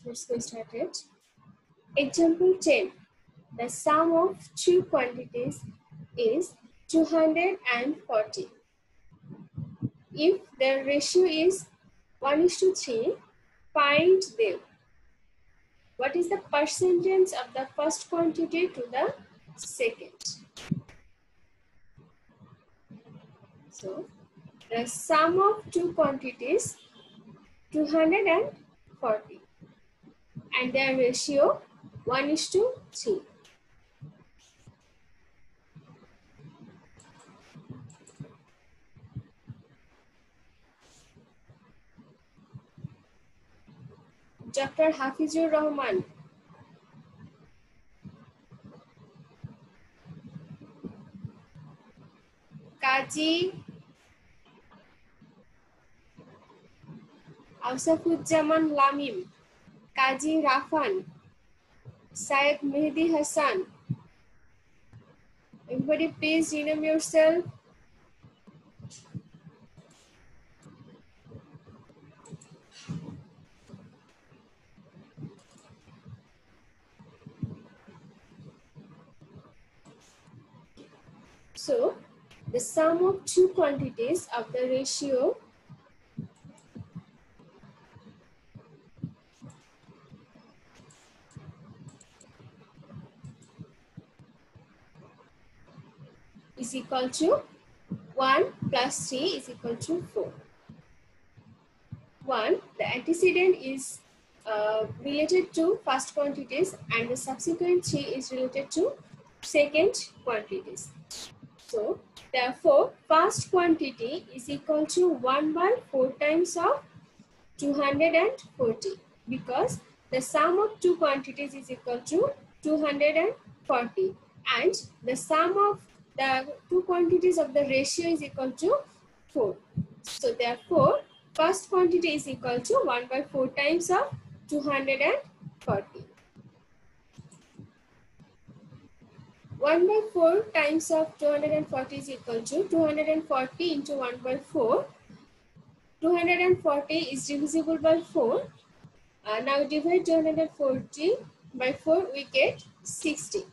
let's go started. Example 10. The sum of two quantities is 240. If the ratio is 1:3, find them. What is the percentage of the first quantity to the second? So, the sum of two quantities 240 and their ratio 1:3. Dr. Hafizur Rahman. Kaji Ausafuzzaman Lamim. Kaji Rafan. Syed Mehdi Hassan. Everybody please rename yourself. So, the sum of two quantities of the ratio is equal to 1 plus 3 is equal to 4. 1, the antecedent is related to first quantities and the subsequent 3 is related to second quantities. So, therefore, first quantity is equal to 1 by 4 times of 240 because the sum of two quantities is equal to 240 and the sum of the two quantities of the ratio is equal to 4. So, therefore, first quantity is equal to 1 by 4 times of 240. 1 by 4 times of 240 is equal to 240 into 1 by 4. 240 is divisible by 4. Now divide 240 by 4, we get 60.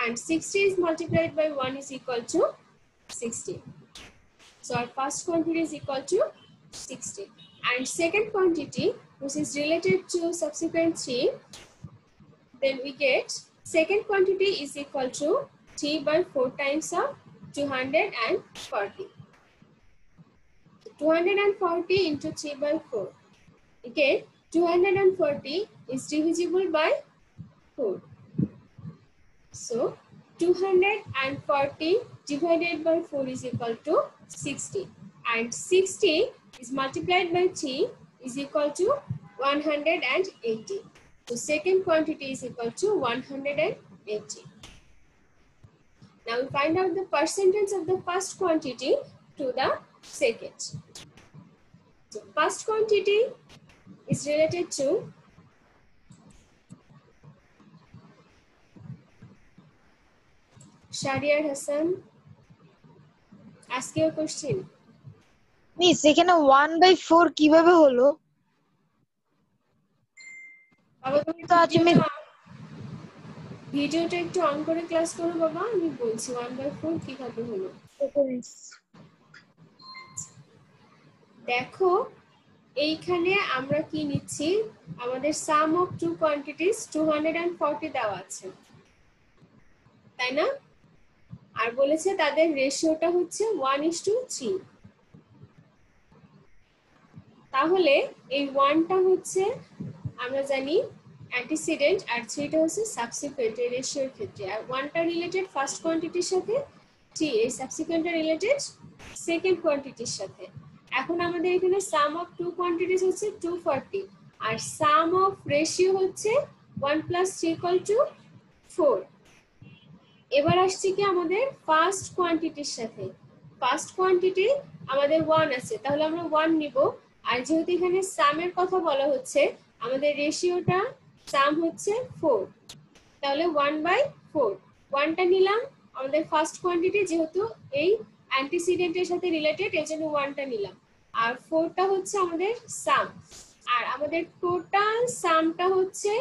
And 60 is multiplied by 1 is equal to 60. So our first quantity is equal to 60. And second quantity, which is related to subsequent 3, then we get second quantity is equal to 3 by 4 times of 240. 240 into 3 by 4. Okay, 240 is divisible by 4. So, 240 divided by 4 is equal to 60. And 60 is multiplied by 3 is equal to 180. So, second quantity is equal to 180. Now, we find out the percentage of the first quantity to the second. So, first quantity is related to Shariar Hassan. Ask your question. Miss এখানে 1/4 কিভাবে হলো? বাবা তুমি তো আজ আমি ভিডিওটা একটু অন করে ক্লাস করো বাবা, আমি বলছি 1/4 কিভাবে হলো। দেখো এইখানে আমরা কি নিচ্ছি, আমাদের সাম অফ টু কোয়ান্টিটিস 240 দেওয়া আছে, তাই না? আর বলেছে তাদের রেশিওটা হচ্ছে 1:3। তাহলে এই 1টা হচ্ছে আমরা জানি অ্যান্টিসিডেন্ট আর 3টা হচ্ছে সাবসিকুয়েন্ট এর রেশিওর ক্ষেত্রে, আর 1টা রিলেটেড ফার্স্ট কোয়ান্টিটির সাথে, 3 এই সাবসিকুয়েন্টটা রিলেটেড সেকেন্ড কোয়ান্টিটির সাথে। এখন আমাদের এখানে সাম অফ টু কোয়ান্টিটিস হচ্ছে 240 আর সাম অফ রেশিও হচ্ছে 1 + 3 = 4। এবার আসছে কি আমাদের ফার্স্ট কোয়ান্টিটির সাথে, ফার্স্ট কোয়ান্টিটি আমাদের 1 আছে, তাহলে আমরা 1 নিব। আর যেহেতু এখানে সামের কথা বলা হচ্ছে, আমাদের রেশিওটা সাম হচ্ছে 4, তাহলে 1/4 1টা নিলাম আমাদের ফার্স্ট কোয়ান্টিটি, যেহেতু এই অ্যান্টিসিডেন্টের সাথে রিলেটেড এজন্য 1টা নিলাম, আর 4টা হচ্ছে আমাদের সাম। আর আমাদের টোটাল সামটা হচ্ছে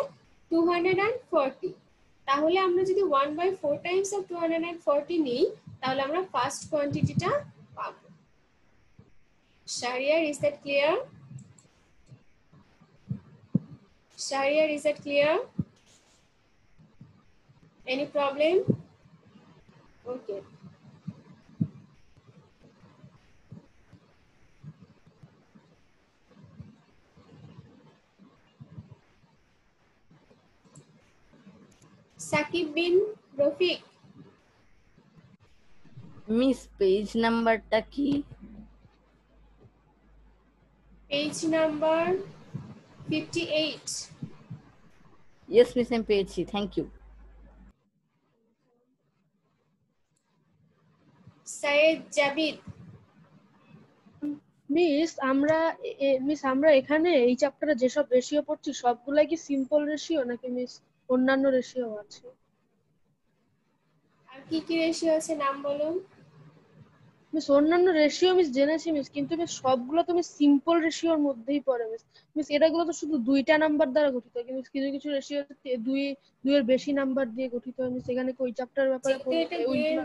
240। তাহলে আমরা যদি 1/4 টাইমস অফ 240 নিই তাহলে আমরা ফার্স্ট কোয়ান্টিটিটা পাবো। Shahriar, is that clear? Shahriar, is that clear? Any problem? Okay. Sakib bin Rafiq. Miss page নাম্বারটা কি? Page number 58. ইয়েস মিস আমি পেয়েছি, thank you. Syed Jabid. Miss আমরা এখানে এই চ্যাপ্টারে যেসব রেশিও পড়ছি সবগুলাই কি সিম্পল রেশিও নাকি মিস অন্যান্য রেশিও আছে? আর কি কি রেশিও আছে নাম বলুন। মিস অন্যান্য রেশিও মিস জেনেছি মিস, কিন্তু মিস সবগুলো তো মিস সিম্পল রেশিওর মধ্যেই পড়ে মিস। মিস এটাগুলো তো শুধু দুইটা নাম্বার দ্বারা গঠিত, কিন্তু কিছু কিছু রেশিও দুইয়ের বেশি নাম্বার দিয়ে গঠিত হয় মিস। এখানে কি ওই চ্যাপ্টারের ব্যাপারে যেহেতু এটা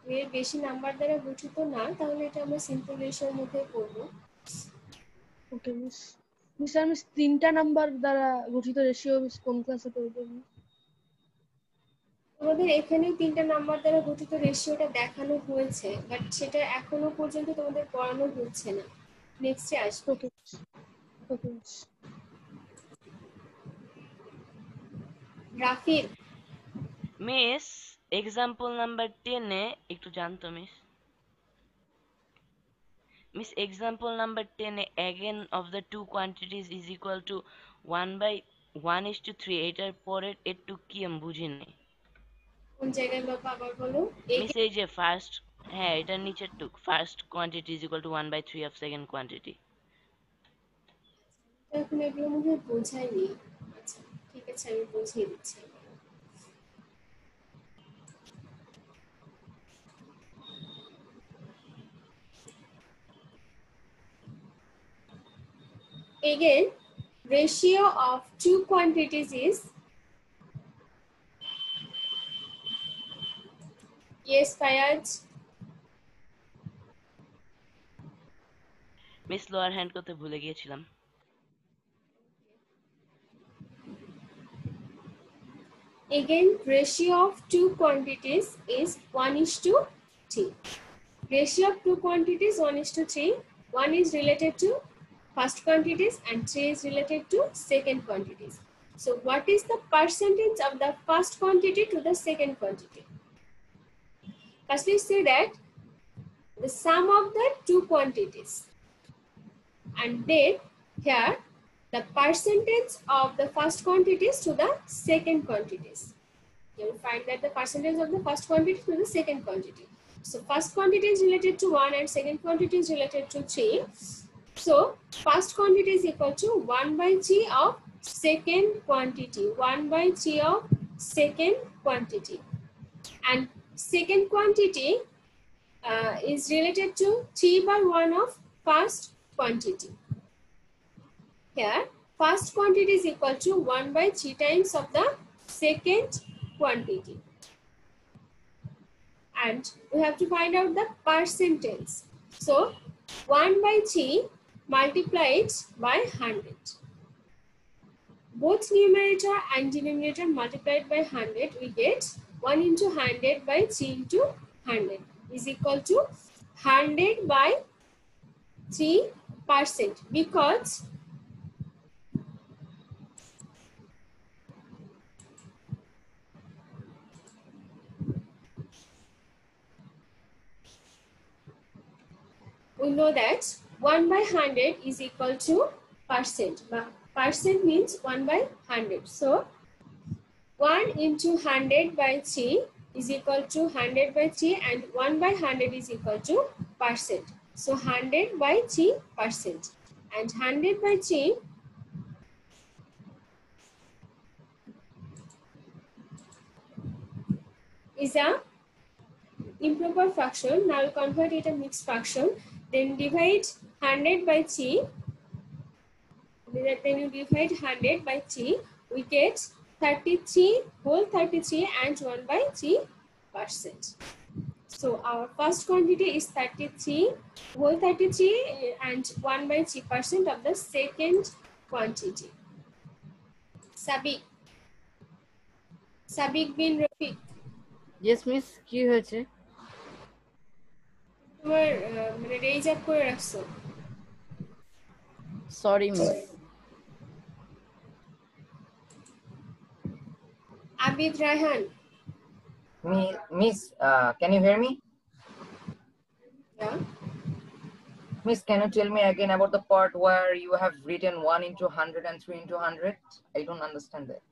দুইয়ের বেশি নাম্বার দ্বারা গঠিত না তাহলে এটা আমরা সিম্পল রেশিওর মধ্যে পড়ব। ওকে মিস। মিস আর মিস তিনটা নাম্বার দ্বারা গঠিত রেশিও মিস কোন ক্লাসে পড়বো? তোমাদের এখানে তিনটা নাম্বার দ্বারা গঠিত রেশিওটা দেখানো হয়েছে, বাট সেটা এখনো পর্যন্ত তোমাদের পড়ানো হচ্ছে না, নেক্সটে আসবে। Okay okay miss. Rafid. Miss example number 10 এ একটু জানতো মিস। মিস এক্সাম্পল নাম্বার 10 এ again of the two quantities is equal to 1/1:3 এটার পরের একটু কি আমি বুঝিনি কোন জায়গায় বাবা আবার বলো। মিস। এই যে ফার্স্ট, হ্যাঁ এটার নিচের টুক first quantity is equal to 1/3 of second quantity. এখন এগুলো মনে হয় বোঝাইনি। আচ্ছা ঠিক আছে, আমি বুঝিয়ে দিচ্ছি। Again, ratio of two quantities is, yes Fayaz. Miss lower hand করতে ভুলে গিয়েছিলাম। Again, ratio of two quantities is 1:3. Ratio of two quantities 1:3. One is related to first quantities and 3 is related to second quantities. So what is the percentage of the first quantity to the second quantity? Firstly, say that the sum of the two quantities, and then here the percentage of the first quantities to the second quantities. You will find that the percentage of the first quantity to the second quantity. So first quantity is related to 1 and second quantity is related to 3. So first quantity is equal to 1/3 of second quantity. 1/3 of second quantity. And second quantity is related to 3/1 of first quantity. Here, first quantity is equal to 1/3 times of the second quantity. And we have to find out the percentage. So, 1/3 multiplied by 100. Both numerator and denominator multiplied by 100, we get 1 into 100 by 3 into 100 is equal to 100 by 3%, because we know that 1/100 is equal to percent. Percent means 1/100. So 1 into 100 by 3 is equal to 100 by 3, and 1/100 is equal to percent. So 100 by 3%, and 100 by 3 is a improper fraction. Now we convert it a mixed fraction. Then divide 100 by 3. then you divide 100 by 3, we get 33, whole 33 and 1 by 3%. So our first quantity is 33, whole 33 and 1 by 3% of the second quantity. Sabik bin Rafiq, Yes, miss. কি হয়েছে? তোমার মানে raise up করে রাখছো। Sorry, miss. Abid Raihan. Miss, can you hear me? Yeah. Miss, can you tell me again about the part where you have written 1 into 100 and 3 into 100? I don't understand that.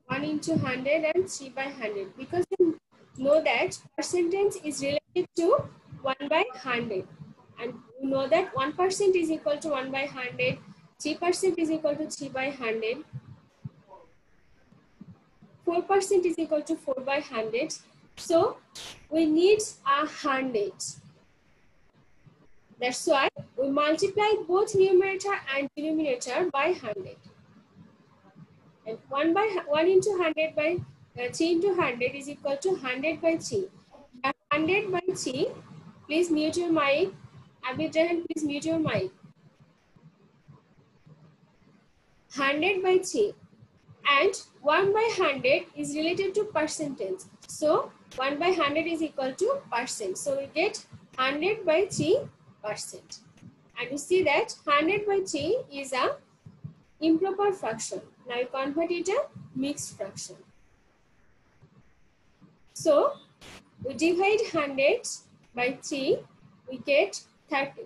1 into 100 and 3 by 100, because you know that percentage is related to 1 by 100, and you know that 1% is equal to 1 by 100, 3% is equal to 3 by 100, 4% is equal to 4 by 100. So we need 100. That's why we multiply both numerator and denominator by 100. And 1 into 100 by 3 into 100 is equal to 100 by 3. 100 by 3, please mute your mic. Abid Rahan, please mute your mic. 100 by 3. And 1 by 100 is related to percentage. So 1 by 100 is equal to percent. So we get 100 by 3%. And you see that 100 by 3 is a improper fraction. Now you convert it to mixed fraction. So we divide 100 by 3, we get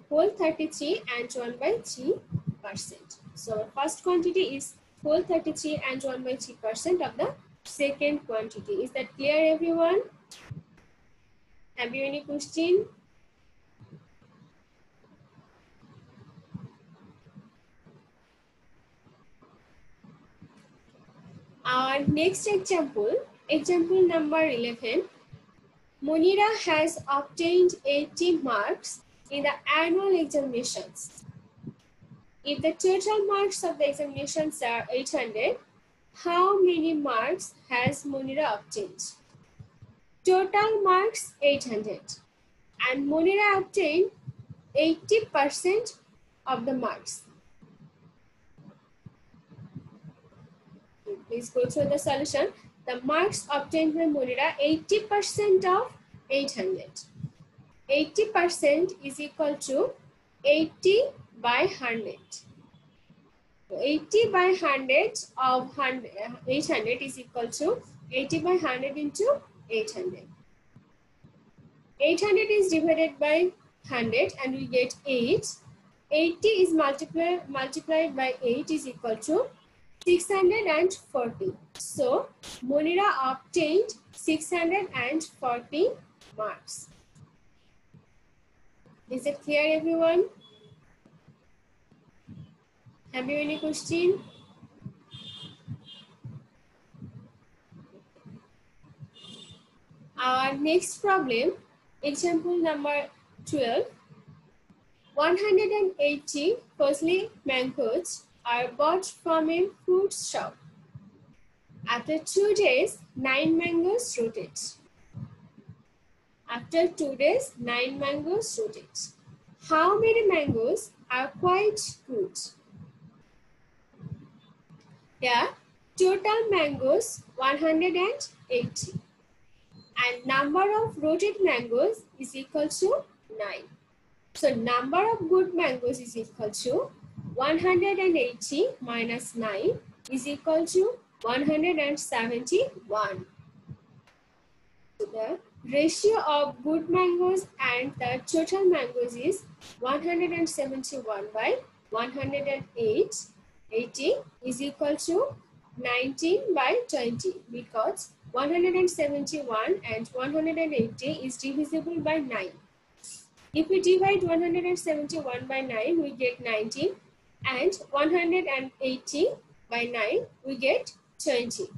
whole 33 and 1 by 3%. So our first quantity is whole 33 and 1 by 3% of the second quantity. Is that clear, everyone? Have you any question? Our next example, example number 11. Monira has obtained 80 marks in the annual examinations. If the total marks of the examinations are 800, how many marks has Monira obtained? Total marks 800, and Monira obtained 80% of the marks. Please go through the solution. The marks obtained by Monira, 80% of 800. 80% is equal to 80 by 100. So 80 by 100 of 800 is equal to 80 by 100 into 800. 800 is divided by 100 and we get 8. 80 is multiplied by 8 is equal to 640. So Monira obtained 640 marks. Is it clear, everyone? Have you any question? Our next problem, example number 12. 180 firstly mangoes are bought from a fruit shop. After 2 days, 9 mangoes rotate. After 2 days, 9 mangoes rotate. How many mangoes are quite good? Yeah, total mangoes 180. And number of rotate mangoes is equal to 9. So number of good mangoes is equal to 180 minus 9 is equal to 171. So the ratio of good mangoes and the total mangoes is 171 by 108. 80 is equal to 19 by 20, because 171 and 180 is divisible by 9. If we divide 171 by 9, we get 19, and 180 by 9, we get 20.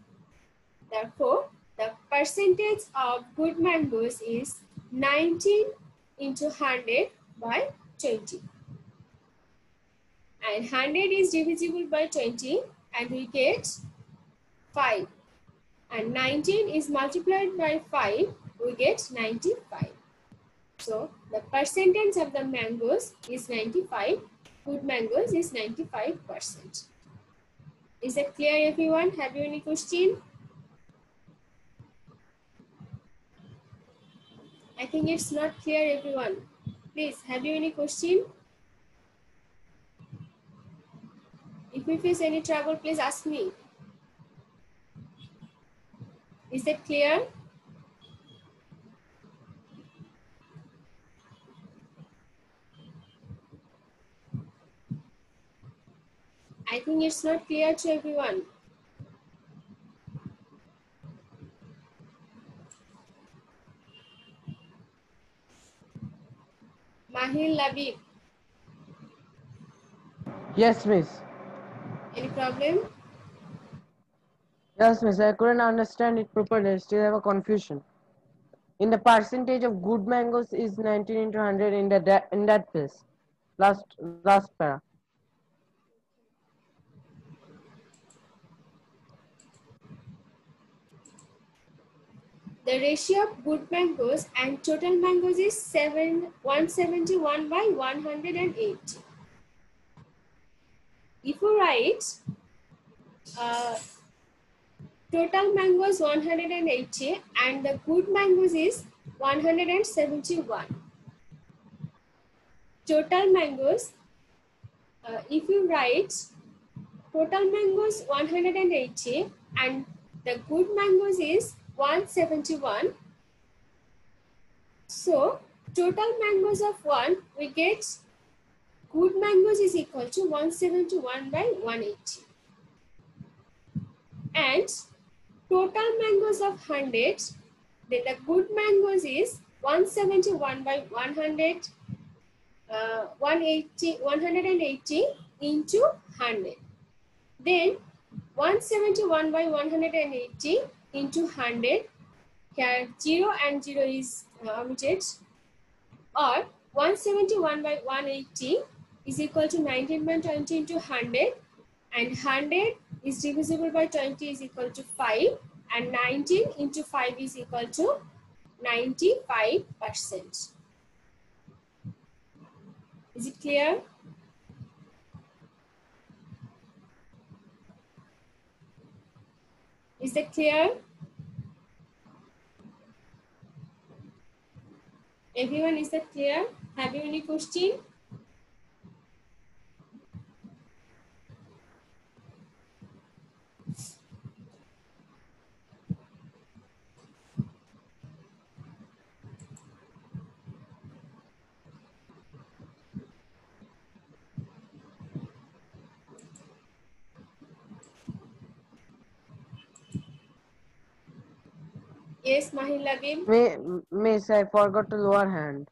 Therefore, the percentage of good mangoes is 19 into 100 by 20. And 100 is divisible by 20 and we get 5. And 19 is multiplied by 5, we get 95. So the percentage of the mangoes is 95. Good mangoes is 95%. Is that clear, everyone? Have you any question? I think it's not clear, everyone. Please, have you any question? If you face any trouble, please ask me. Is that clear? I think it's not clear to everyone. Mahil Labib, Yes, miss. any problem? Yes, miss. I couldn't understand it properly. I still have a confusion. In the percentage of good mangoes is 19 into 100 in that place. Last para. The ratio of good mangoes and total mangoes is 171 by 180. If you write total mangoes 180 and the good mangoes is 171. Total mangoes, if you write total mangoes 180 and the good mangoes is 171. So total mangoes of 1, we get good mangoes is equal to 171 by 180. And total mangoes of 100, then the good mangoes is 171 by 180 into 100. Then 171 by 180 into 100, here 0 and 0 is omitted, or 171 by 180 is equal to 19 by 20 into 100, and 100 is divisible by 20 is equal to 5, and 19 into 5 is equal to 95%. Is it clear? Is that clear? Everyone, is that clear? Have you any question? Yes, Mahil Labib. Miss, I forgot to lower hand.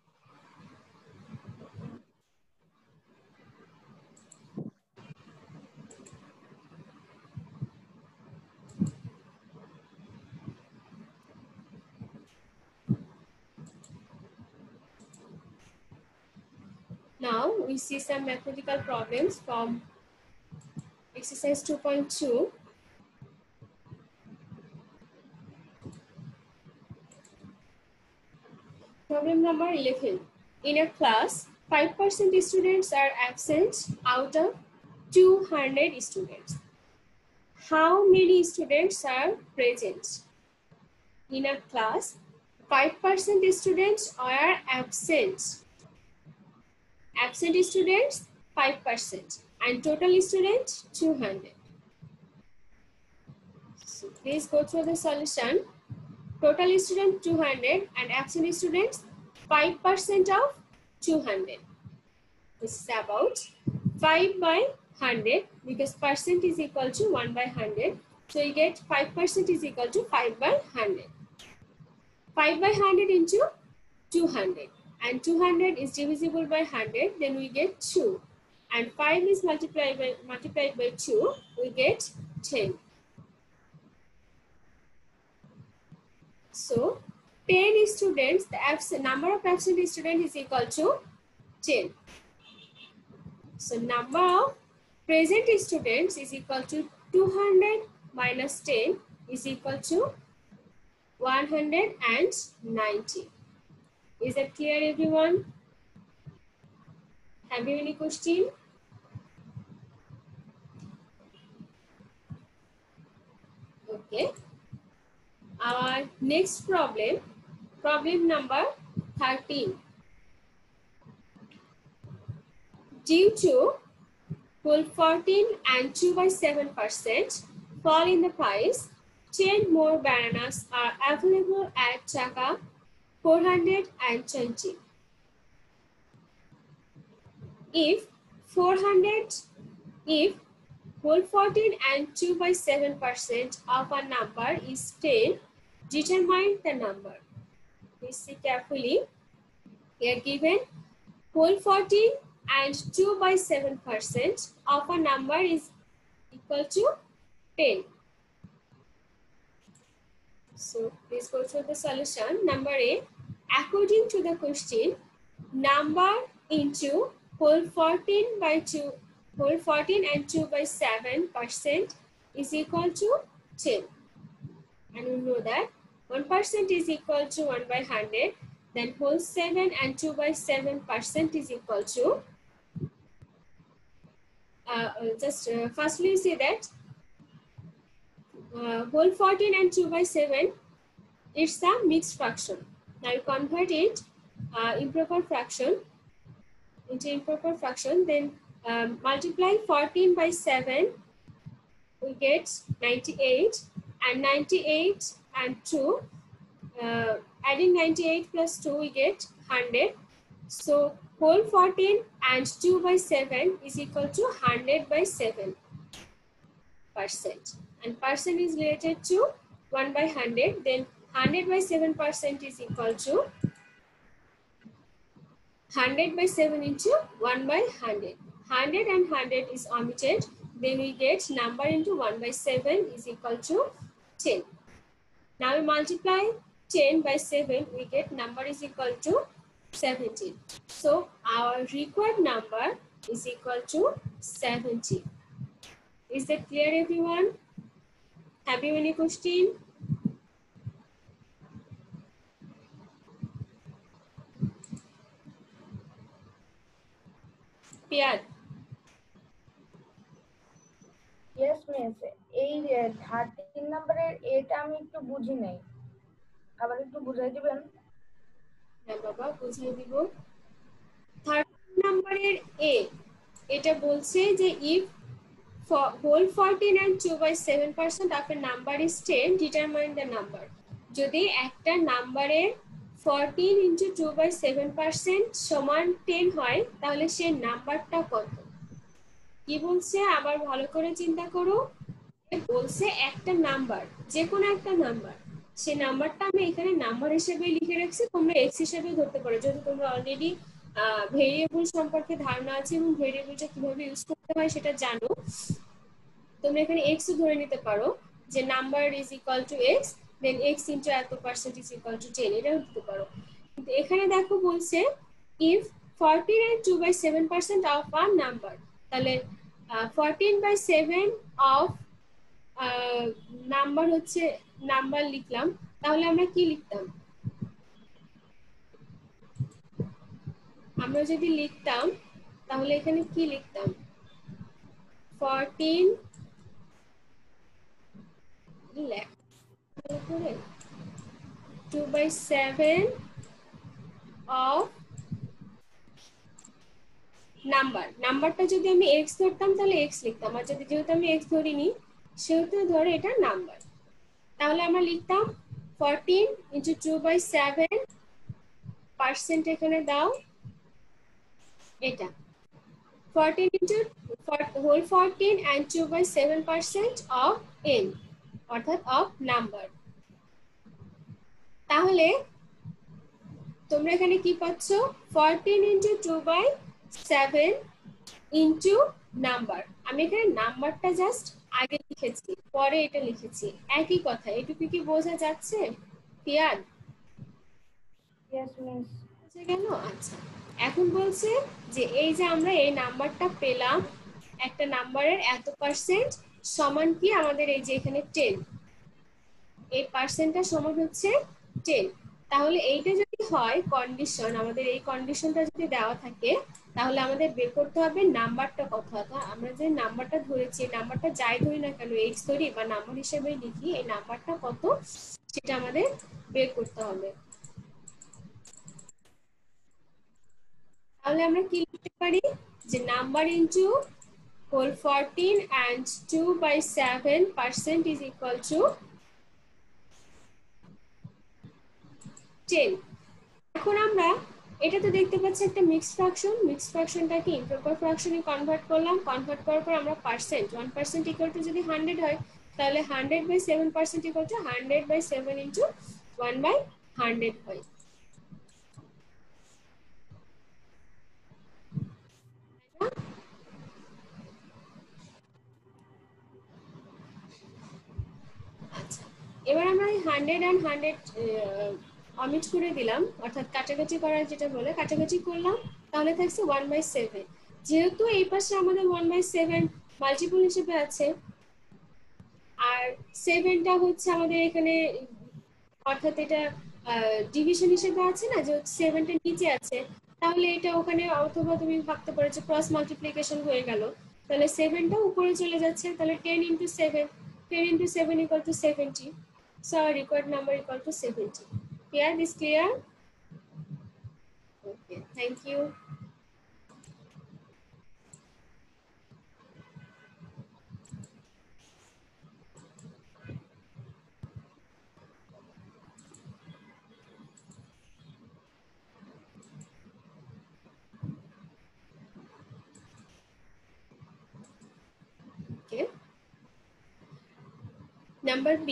Now we see some mathematical problems from exercise 2.2. Problem number 11. In a class, 5% students are absent out of 200 students. How many students are present? In a class, 5% students are absent. Absent students, 5%. And total students, 200. So please go through the solution. Total student 200 and absent students 5% of 200. This is about 5 by 100 because percent is equal to 1 by 100. So you get 5% is equal to 5 by 100. 5 by 100 into 200 and 200 is divisible by 100, then we get 2. And 5 is multiplied by 2, we get 10. So 10 students, the number of absent students is equal to 10. So number of present students is equal to 200 minus 10 is equal to 190. Is that clear, everyone? Have you any question? Okay. Our next problem number 13. Due to whole 14 and 2/7% fall in the price, 10 more bananas are available at Chaka 420. If whole 14 and 2/7% of a number is 10, determine the number. Please see carefully. Here given whole 14 and 2/7% of a number is equal to 10. So please go through the solution. Number A, according to the question, number into whole 14 and 2/7% is equal to 10. And we know that 1% is equal to 1/100. Then whole 7 and 2/7% is equal to firstly say that whole 14 and 2/7 it's a mixed fraction. Now you convert it improper fraction into improper fraction, then multiply 14 by 7, we get 98, and 98 and 2, adding 98 plus 2 we get 100. So whole 14 and 2/7 is equal to 100/7%, and percent is related to 1/100. Then 100/7% is equal to 100/7 into 1/100. 100 and 100 is omitted. Then we get number into 1/7 is equal to 10. Now we multiply 10 by 7, we get number is equal to 17. So our required number is equal to 70. Is that clear, everyone? Have you any question? Piyad. Yes miss, এই 13 নম্বরের এটা আমি একটু বুঝি নাই, আবার একটু বুঝাই দিবেন? হ্যাঁ বাবা, বুঝিয়ে দিব। 13 নম্বরের এ এটা বলছে যে if whole 14 and 2/7% of a number is 10, determine the number. যদি একটা নাম্বারের 14 into 2/7% সমান 10 হয়, তাহলে সেই নাম্বারটা কত? কি বলছে আবার ভালো করে চিন্তা করো। বলছে একটা নাম্বার, যে কোনো একটা নাম্বার, সেই নাম্বারটা আমি এখানে নাম্বার হিসেবে লিখে রাখছি, তোমরা এক্স হিসেবে ধরতে পারো যদি তোমরা অলরেডি ভেরিয়েবল সম্পর্কে ধারণা আছে এবং ভেরিয়েবলটা কিভাবে ইউজ করতে হয় সেটা জানো। তোমরা এখানে এক্স ধরে নিতে পারো যে number is equal to x, then x into এত পার্সেন্ট ইজ ইকুয়াল টু 10, এটাও দিতে পারো। কিন্তু এখানে দেখো বলছে if 14 and 2/7% of a number, তাহলে 14/7 অফ নাম্বার হচ্ছে নাম্বার লিখলাম, তাহলে আমরা কি লিখতাম? আমরা যদি লিখতাম তাহলে এখানে কি লিখতাম? 14 2/7 অফ নাম্বারটা যদি আমি এক্স ধরতাম তাহলে এক্স লিখতাম, আর যদি যেহেতু আমি এক্স ধরিনি সেহেতু ধরে এটা নাম্বার, তাহলে আমরা লিখতাম 14 into 2/7% এখানে দাও, এটা 14 into whole 14 and 2/7% of n, অর্থাৎ অফ নাম্বার। তাহলে তোমরা এখানে কি পাচ্ছ? 14 into 2/7 into নাম্বার। আমি এখানে নাম্বারটা জাস্ট আগে লিখেছি, পরে এটা লিখেছি, একই কথা। এটুকু কি বোঝা যাচ্ছে পিয়াদ? Yes miss. বুঝে গেল? আচ্ছা, এখন বলছে যে এই যে আমরা এই নাম্বারটা পেলাম একটা নাম্বারের এত পার্সেন্ট সমান কি আমাদের এই যে এখানে 10, এই পার্সেন্টটা সমান হচ্ছে 10। তাহলে এইটা যদি হয় কন্ডিশন, আমাদের এই কন্ডিশনটা যদি দেওয়া থাকে, তাহলে আমাদের বের করতে হবে নাম্বারটা কত। অর্থাৎ আমরা যে নাম্বারটা ধরেছি, নাম্বারটা যাই ধরি না কেন, এইচ ধরি বা নাম্বার হিসেবে লিখি, এই নাম্বারটা কত সেটা আমাদের বের করতে হবে। তাহলে আমরা কি লিখতে পারি যে number into whole 14 and 2/7% is equal to 10। এখন আমরা এটা তো দেখতে পাচ্ছি একটা মিক্সড ফ্র্যাকশন, মিক্সড ফ্র্যাকশনটাকে ইমপ্রপার ফ্র্যাকশনে কনভার্ট করলাম। কনভার্ট করার পর আমরা পার্সেন্ট 1% ইকুয়াল টু যদি 100 হয়, তাহলে 100/7% ইকুয়াল টু 100/7 ইনটু 1/100 হয়। আচ্ছা, এবার আমরা 100 and 100 অমিট করে দিলাম, অর্থাৎ কাটাকাটি করার যেটা বলে কাটাকাটি করলাম, তাহলে থাকছে 1/7। যেহেতু এই পাশে আমাদের 1/7 মাল্টিপল হিসেবে আছে, আর 7টা হচ্ছে আমাদের এখানে, অর্থাৎ এটা ডিভিশন হিসেবে আছে না, যে 7টা নিচে আছে, তাহলে এটা ওখানে, অথবা তুমি ভাবতে পারো যে ক্রস মাল্টিপ্লিকেশন হয়ে গেল, তাহলে 7টা উপরে চলে যাচ্ছে, তাহলে 10 into 7, 10 into 7 equal to 70, so our required number equal to 70. Clear? This clear? Okay, thank you. Okay. Number B,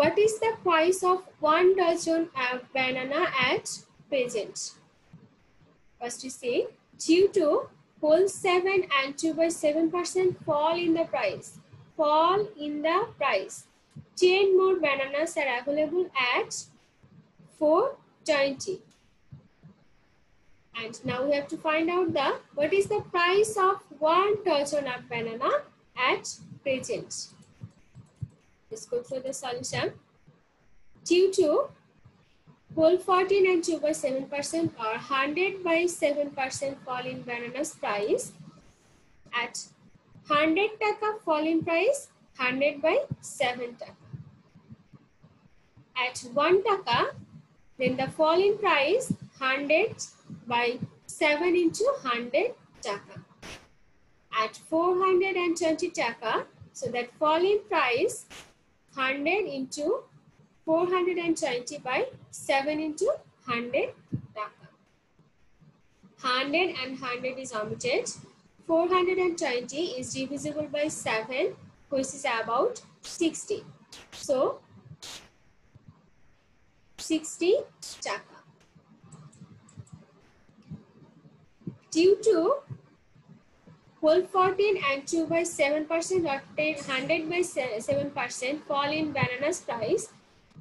what is the price of 1 dozen banana at present? First we say, due to whole 7 and 2/7% fall in the price. Fall in the price. 10 more bananas are available at 420. And now we have to find out what is the price of 1 dozen of banana at present. Let's go through the solution. Due to whole 14 and 2/7% or 100/7% fall in bananas price, at 100 taka fall in price, 100/7 taka. At 1 taka, then the fall in price 100/7 into 100 taka. At 420 taka, so that fall in price 100 into 420/7 into 100 taka. 100 and 100 is omitted. 420 is divisible by 7, which is about 60. So 60 taka. Due to whole 14 and 2/7% or 100/7% fall in bananas price,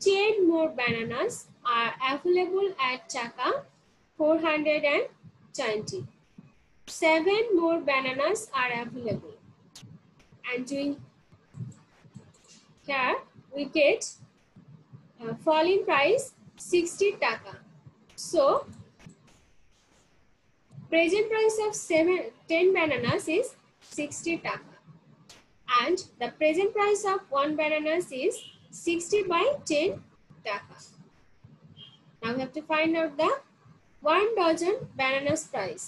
10 more bananas are available at taka 420. 7 more bananas are available. And doing here, we get fall in price 60 taka. So, present price of 10 bananas is 60 taka. And the present price of 1 bananas is 60/10 taka. Now we have to find out the 1 dozen bananas price,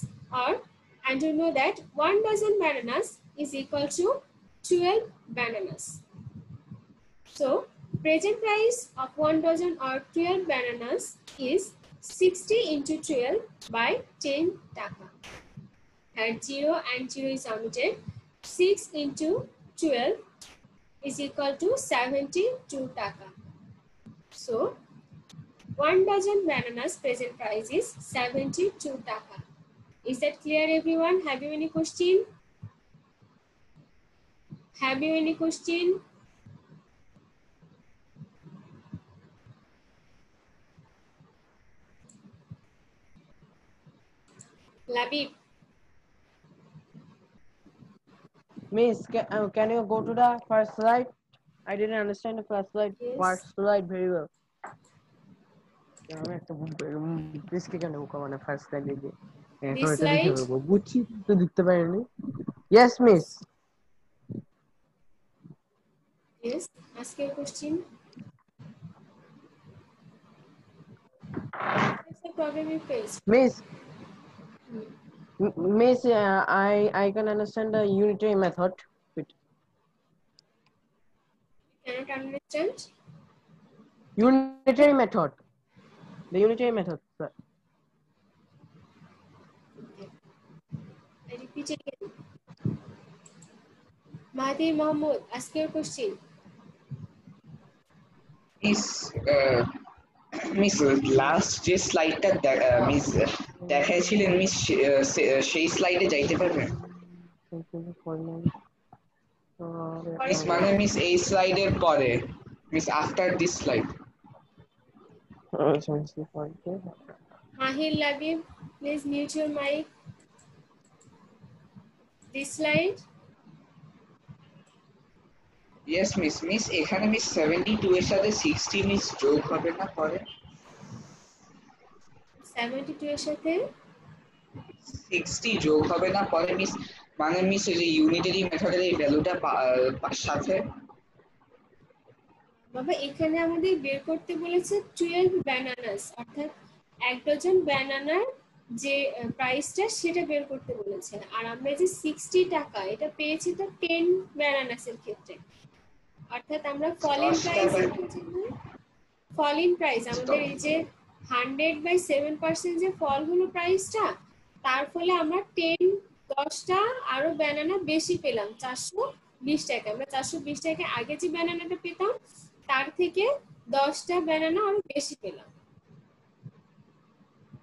and you know that 1 dozen bananas is equal to 12 bananas. So present price of 1 dozen or 12 bananas is 60 into 12/10 taka. At 0 and 0 is omitted. 6 into 12 is equal to 72 taka. So 1 dozen bananas present price is 72 taka. Is that clear, everyone? Have you any question? Have you any question? Labib. Miss, can you go to the first slide? I didn't understand the first slide. Yes. First slide very well. আমি একটা প্লিজকে কেন বোকা মানে first slide দিয়ে এখন This এটা লিখে slide? দেবো বুঝছি তো লিখতে পারিনি yes miss Yes, ask your question. What's the problem you face? miss miss I can understand the unitary method Cannot understand? unitary method the unitary method sir. I repeat again. Mahathir Mahmood, ask your question. Miss last যে স্লাইডটা miss দেখাইছিলেন miss সেই স্লাইডে যাইতে পারবেন miss মানে miss এই স্লাইডের পরে miss after this slide Mahir Labib, please mute your mic. This slide? Yes miss miss এখানে মিস 72 এর সাথে 60 মিস যোগ হবে না পরে 72 এর সাথে 60 যোগ হবে না পরে মিস মানে মিস এই যে ইউনিটারি মেথডের এই ভ্যালুটা সাথে বাবা এখানে আমাদের বের করতে বলেছে 12 ব্যানানাস অর্থাৎ এক ডজন ব্যানানার যে প্রাইসটা সেটা বের করতে বলেছে আর আমরা যে 60 টাকা এটা পেয়েছি তো 10 ব্যানানাসের ক্ষেত্রে অর্থাৎ আমরা ফলিং প্রাইস আমাদের এই যে 100/7% যে ফল হলো প্রাইসটা তার ফলে আমরা 10টা আরো ব্যানানা বেশি পেলাম 420 টাকা আমরা 420 টাকা আগে যে ব্যানানাটা পেতাম তার থেকে 10টা ব্যানানা আরো বেশি পেলাম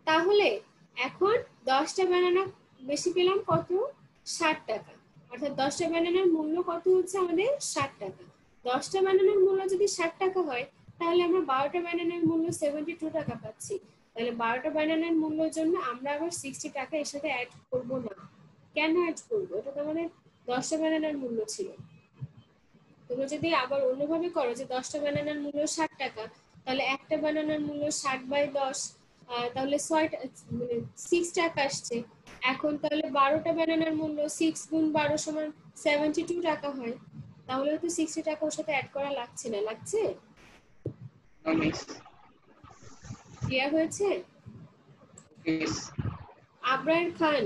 তাহলে এখন 10টা ব্যানানা বেশি পেলাম কত 60 টাকা অর্থাৎ 10টা ব্যানানার মূল্য কত হচ্ছে আমাদের 60 টাকা 10টা ব্যানানার মূল্য যদি 60 টাকা হয় তাহলে আমরা 12টা ব্যানানার মূল্য 72 টাকা পাচ্ছি তাহলে 12টা ব্যানানার মূল্যের জন্য আমরা আবার 60 টাকা এর সাথে অ্যাড করব না কেন অ্যাড করব এটা তো আমাদের 10টা ব্যানানার মূল্য ছিল তোমরা যদি আবার অন্যভাবে করো যে 10টা ব্যানানার মূল্য 60 টাকা তাহলে একটা ব্যানানার মূল্য 60/10 তাহলে 6 টাকা আসছে এখন তাহলে 12টা ব্যানানার মূল্য 6 গুণ 12 সমান 72 টাকা হয় তাহলে তো 60 টাকা ওর সাথে অ্যাড করা লাগছে না লাগছে ক্লিয়ার হয়েছে আবরার খান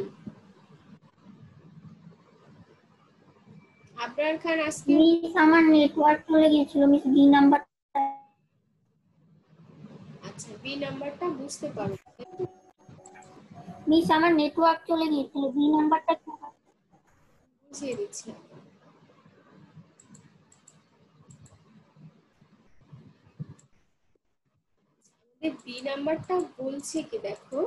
আজকে মিস আমার নেটওয়ার্ক চলে গিয়েছিল মিস বি নাম্বার আচ্ছা বি নাম্বারটা বুঝতে পারো মিস আমার নেটওয়ার্ক চলে গিয়েছিল বি নাম্বারটা বুঝিয়ে দিচ্ছি বি নাম্বারটা বলছে কি দেখো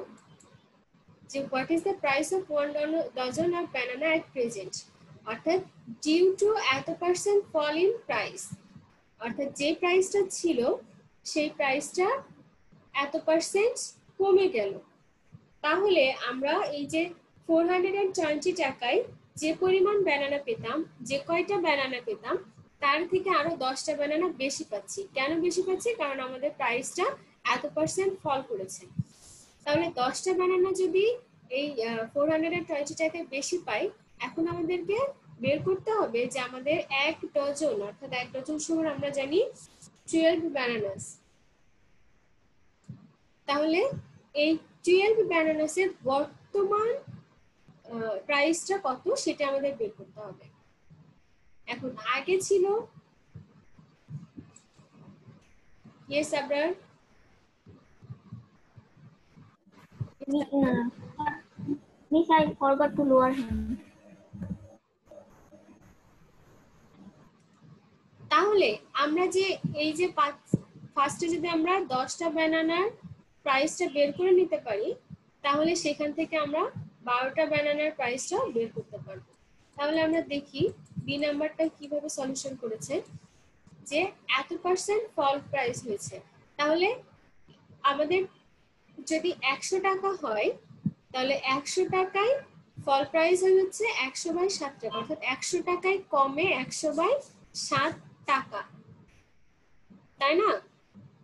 যে what is the price of 1 dozen of banana at present অর্থাৎ ডিউ টু এত পার্সেন্ট ফল ইন প্রাইস অর্থাৎ যে প্রাইসটা ছিল সেই প্রাইসটা এত পার্সেন্ট কমে গেল তাহলে আমরা এই যে 420 টাকায় যে পরিমাণ ব্যানানা পেতাম যে কয়টা ব্যানানা পেতাম তার থেকে আরো 10টা ব্যানানা বেশি পাচ্ছি কেন বেশি পাচ্ছি কারণ আমাদের প্রাইসটা এত পার্সেন্ট ফল করেছে তাহলে 10টা ব্যানানা যদি এই 420 টাকায় বেশি পাই এখন আমাদেরকে বের করতে হবে যে আমাদের এক ডজন অর্থাৎ এক ডজন সমান আমরা জানি 12 ব্যানানাস তাহলে এই 12 ব্যানানাসের বর্তমান প্রাইসটা কত সেটা আমাদের বের করতে হবে এখন আগে ছিল yes Abrar miss I forgot to lower hand তাহলে আমরা যে এই যে ফার্স্টে যদি আমরা 10টা ব্যানানার প্রাইসটা বের করে নিতে পারি তাহলে সেখান থেকে আমরা 12টা ব্যানানার প্রাইসটা বের করতে পারবো তাহলে আমরা দেখি বি নাম্বারটা কিভাবে সলিউশন করেছে যে এত পার্সেন্ট ফল প্রাইস হয়েছে তাহলে আমাদের যদি 100 টাকা হয় তাহলে 100 টাকায় ফল প্রাইস হচ্ছে 100/7 টাকা, অর্থাৎ 100 টাকায় কমে 100/7 টাকা, তাই না?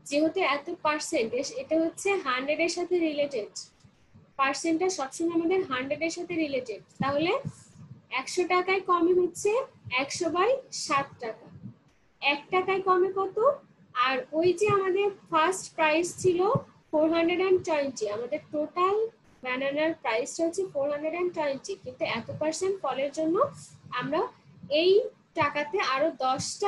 যেহেতু এত পার্সেন্টেজ, এটা হচ্ছে 100 এর সাথে রিলেটেড, পার্সেন্টটা সবসময় আমাদের 100 এর সাথে রিলেটেড, তাহলে 100 টাকায় কমে হচ্ছে 100/7 টাকা, 1 টাকায় কমে কত? আর ওই যে আমাদের ফার্স্ট প্রাইস ছিল 420, আমাদের টোটাল ব্যানানার প্রাইসটা হচ্ছে 420, কিন্তু এত পার্সেন্ট ফলের জন্য আমরা এই টাকাতে আরো 10টা